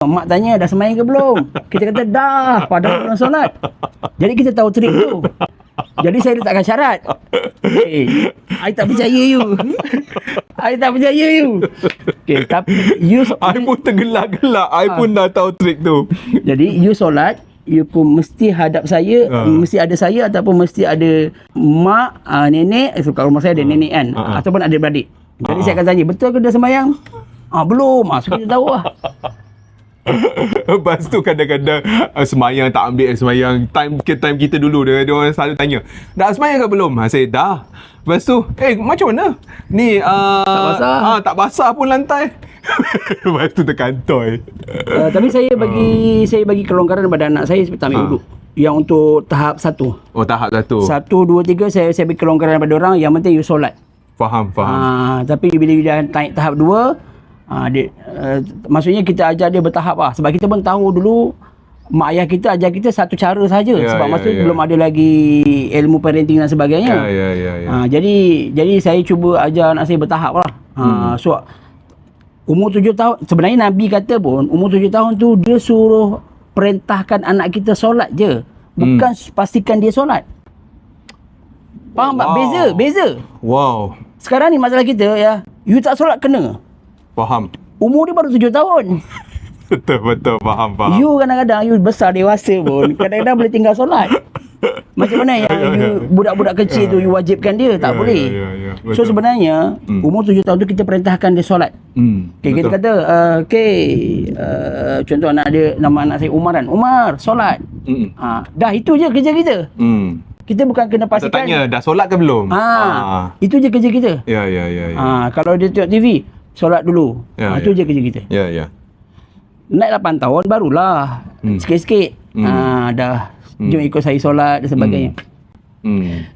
Mak tanya dah sembahyang ke belum? Kita kata dah, padahal belum solat. Jadi kita tahu trik tu. Jadi saya letakkan syarat. I tak percaya you. I tak percaya you. Okay, tapi you I pun tergelak-gelak. I pun dah tahu trik tu. Jadi you solat, you pun mesti hadap saya, mesti ada saya ataupun mesti ada mak, nenek. Kat rumah saya ada nenek kan, ataupun adik-beradik. Jadi saya akan tanya, betul ke dah sembahyang? Belum. So kita tahu lah. Lepas tu kadang-kadang semayang tak ambil semayang time kita dulu dia orang selalu tanya, dah semayang ke belum? Saya dah. Lepas tu macam mana ni, Tak basah. Tak basah pun lantai. Lepas tu terkantoi. Tapi saya bagi kelonggaran pada anak saya seperti ambil wuduk. Yang untuk tahap 1. Oh, tahap 1. 1, 2, 3 saya bagi kelonggaran pada orang, yang penting you solat. Faham. Tapi bila dah naik tahap 2, maksudnya kita ajar dia bertahap lah. Sebab kita pun tahu dulu mak ayah kita ajar kita satu cara saja. Sebab masa tu belum ada lagi ilmu parenting dan sebagainya. Jadi saya cuba ajar anak saya bertahap lah. So umur 7 tahun, sebenarnya Nabi kata pun umur 7 tahun tu dia suruh perintahkan anak kita solat je, bukan pastikan dia solat. Faham tak? Beza. Wow. Sekarang ni masalah kita ya, you tak solat kena. Faham. Umur dia baru 7 tahun. Betul. Faham. You kadang-kadang you besar dewasa pun kadang-kadang boleh tinggal solat. Macam mana yang you budak-budak kecil tu you wajibkan dia? Tak boleh. So sebenarnya umur 7 tahun tu kita perintahkan dia solat. Okay, kita kata contoh anak dia, nama anak saya Umar kan. Umar solat. Dah itu je kerja kita. Kita bukan kena pastikan. Tanya dah solat ke belum? Itu je kerja kita. Ya. Kalau dia tengok TV, solat dulu. Itu je kerja kita. Ya. Naik 8 tahun barulah sikit-sikit dah jom ikut saya solat dan sebagainya.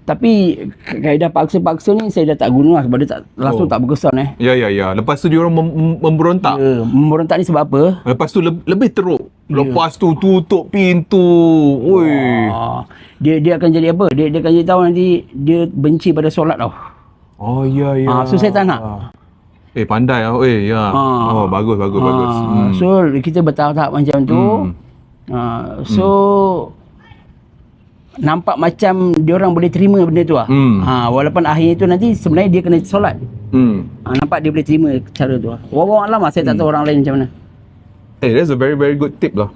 Tapi kaedah paksa-paksa ni saya dah tak guna lah, sebab dia tak langsung tak berkesan. Ya. Lepas tu dia orang memberontak. Memberontak ni sebab apa? Lepas tu lebih teruk. Lepas tu tutup pintu. Dia akan jadi apa? Dia akan jadi tahu nanti dia benci pada solat tau. Ya. So saya tak nak. Pandai lah. Bagus. So kita bertahap-tahap macam tu. So nampak macam diorang boleh terima benda tu lah. Walaupun akhirnya tu nanti sebenarnya dia kena solat. Nampak dia boleh terima cara tu lah. Wallahu a'lam lah, saya tak tahu orang lain macam mana. That's a very very good tip lah.